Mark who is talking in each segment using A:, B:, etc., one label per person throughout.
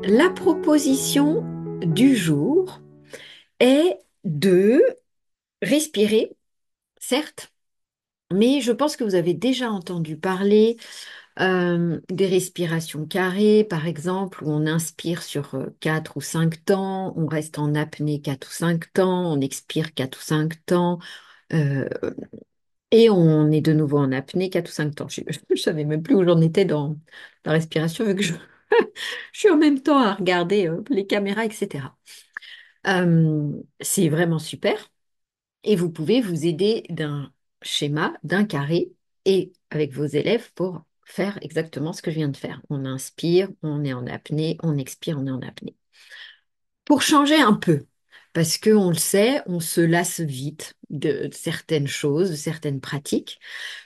A: La proposition du jour est de respirer, certes, mais je pense que vous avez déjà entendu parler des respirations carrées, par exemple, où on inspire sur 4 ou 5 temps, on reste en apnée 4 ou 5 temps, on expire 4 ou 5 temps, euh, et on est de nouveau en apnée 4 ou 5 temps. Je ne savais même plus où j'en étais dans la respiration, vu que je suis en même temps à regarder les caméras, etc. C'est vraiment super et vous pouvez vous aider d'un schéma, d'un carré et avec vos élèves pour faire exactement ce que je viens de faire. On inspire, on est en apnée, on expire, on est en apnée. Pour changer un peu, parce qu'on le sait, on se lasse vite de certaines choses, de certaines pratiques,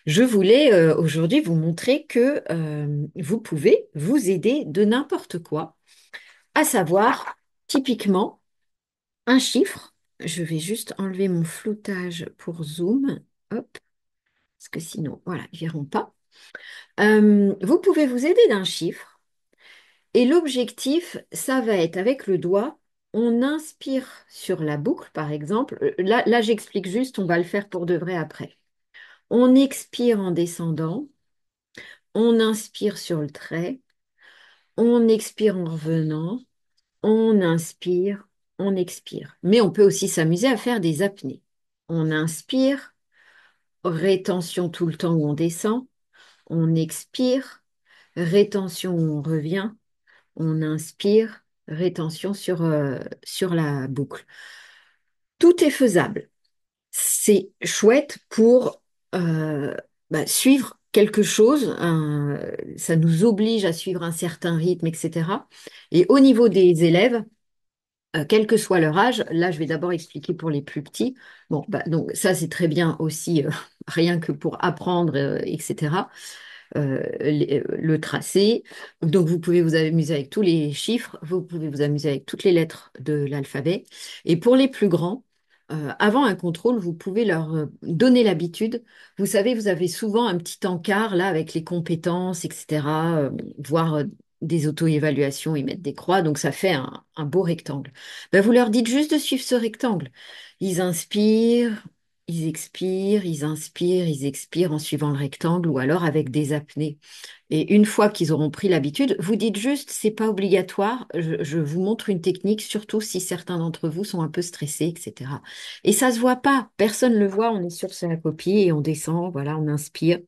A: je voulais aujourd'hui vous montrer que vous pouvez vous aider de n'importe quoi, à savoir typiquement un chiffre. Je vais juste enlever mon floutage pour Zoom. Hop, parce que sinon, voilà, ils verront pas. Vous pouvez vous aider d'un chiffre. Et l'objectif, ça va être avec le doigt, on inspire sur la boucle, par exemple. Là, j'explique juste, on va le faire pour de vrai après. On expire en descendant, on inspire sur le trait, on expire en revenant, on inspire, on expire. Mais on peut aussi s'amuser à faire des apnées. On inspire, rétention tout le temps où on descend, on expire, rétention où on revient, on inspire, rétention sur la boucle. Tout est faisable. C'est chouette pour suivre quelque chose. Ça nous oblige à suivre un certain rythme, etc. Et au niveau des élèves, quel que soit leur âge, là je vais d'abord expliquer pour les plus petits. Bon, donc ça c'est très bien aussi, rien que pour apprendre, etc. Le tracé. Donc vous pouvez vous amuser avec tous les chiffres, vous pouvez vous amuser avec toutes les lettres de l'alphabet. Et pour les plus grands, avant un contrôle, vous pouvez leur donner l'habitude. Vous savez, vous avez souvent un petit encart là avec les compétences, etc., voire des auto-évaluations et mettre des croix, donc ça fait un beau rectangle. Ben, vous leur dites juste de suivre ce rectangle. Ils inspirent, ils expirent, ils inspirent, ils expirent en suivant le rectangle ou alors avec des apnées. Et une fois qu'ils auront pris l'habitude, vous dites juste, c'est pas obligatoire, je vous montre une technique, surtout si certains d'entre vous sont un peu stressés, etc. Et ça se voit pas, personne ne le voit, on est sur sa copie et on descend, voilà, on inspire.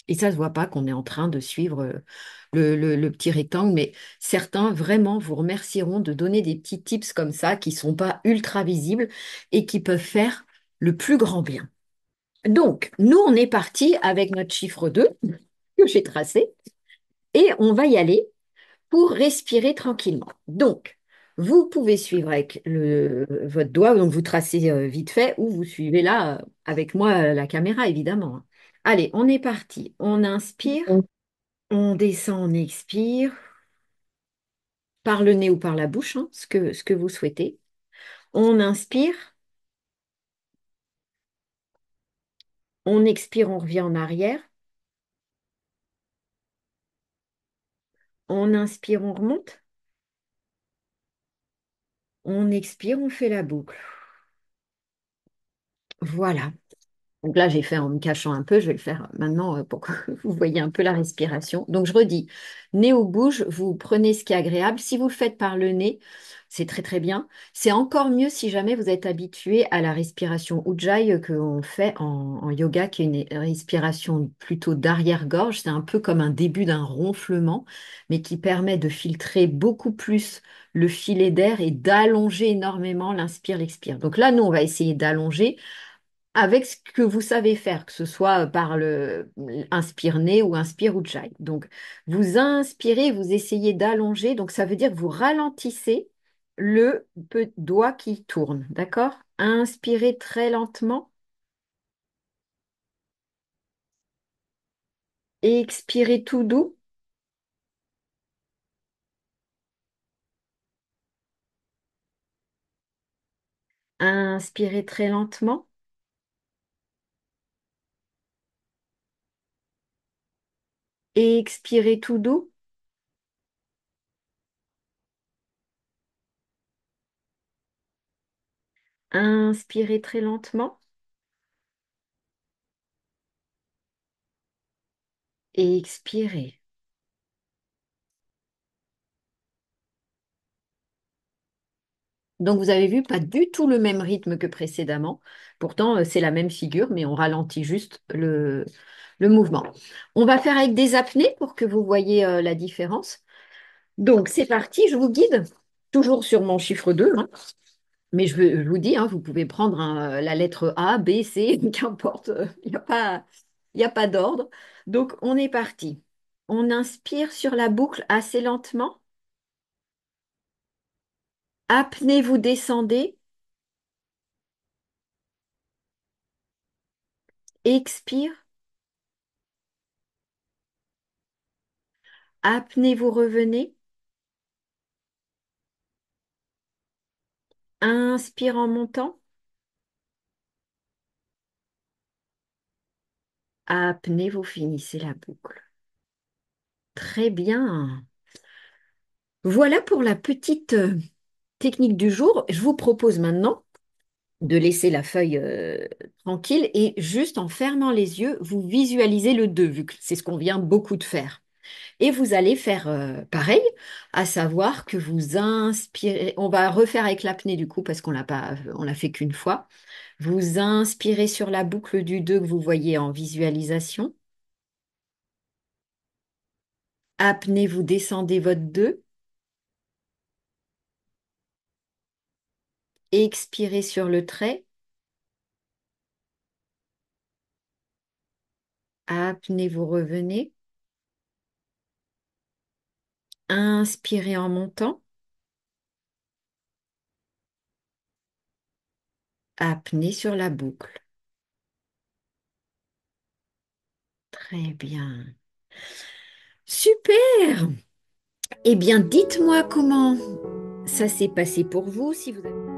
A: Et ça se voit pas qu'on est en train de suivre le petit rectangle, mais certains vraiment vous remercieront de donner des petits tips comme ça qui sont pas ultra visibles et qui peuvent faire le plus grand bien. Donc, nous, on est parti avec notre chiffre 2 que j'ai tracé et on va y aller pour respirer tranquillement. Donc, vous pouvez suivre avec votre doigt, donc vous tracez vite fait, ou vous suivez là avec moi la caméra, évidemment. Allez, on est parti. On inspire, on descend, on expire, par le nez ou par la bouche, hein, ce que vous souhaitez. On inspire, on expire, on revient en arrière. On inspire, on remonte. On expire, on fait la boucle. Voilà. Donc là, j'ai fait en me cachant un peu, je vais le faire maintenant pour que vous voyez un peu la respiration. Donc je redis, nez ou bouche, vous prenez ce qui est agréable. Si vous le faites par le nez, c'est très très bien. C'est encore mieux si jamais vous êtes habitué à la respiration Ujjayi qu'on fait en yoga, qui est une respiration plutôt d'arrière-gorge. C'est un peu comme un début d'un ronflement, mais qui permet de filtrer beaucoup plus le filet d'air et d'allonger énormément l'inspire-l'expire. Donc là, nous, on va essayer d'allonger avec ce que vous savez faire, que ce soit par le inspire-nez ou inspire-ujjayi. Donc, vous inspirez, vous essayez d'allonger. Donc, ça veut dire que vous ralentissez le doigt qui tourne. D'accord? Inspirez très lentement. Expirez tout doux. Inspirez très lentement. Expirez tout doux. Inspirez très lentement et expirez. Donc vous avez vu, pas du tout le même rythme que précédemment. Pourtant, c'est la même figure, mais on ralentit juste le mouvement. On va faire avec des apnées pour que vous voyez la différence. Donc c'est parti, je vous guide, toujours sur mon chiffre 2, hein. Mais je vous dis, hein, vous pouvez prendre la lettre A, B, C, qu'importe, il n'y a pas d'ordre. Donc on est parti. On inspire sur la boucle assez lentement. Apnée, vous descendez. Expire. Apnée, vous revenez. Inspire en montant. Apnée, vous finissez la boucle. Très bien. Voilà pour la petite technique du jour. Je vous propose maintenant de laisser la feuille tranquille et juste en fermant les yeux, vous visualisez le 2 vu que c'est ce qu'on vient beaucoup de faire. Et vous allez faire pareil, à savoir que vous inspirez, on va refaire avec l'apnée du coup parce qu'on l'a pas, on l'a fait qu'une fois. Vous inspirez sur la boucle du 2 que vous voyez en visualisation. Apnée, vous descendez votre 2. Expirez sur le trait. Apnée, vous revenez. Inspirez en montant. Apnée sur la boucle. Très bien. Super! Eh bien, dites-moi comment ça s'est passé pour vous, si vous avez...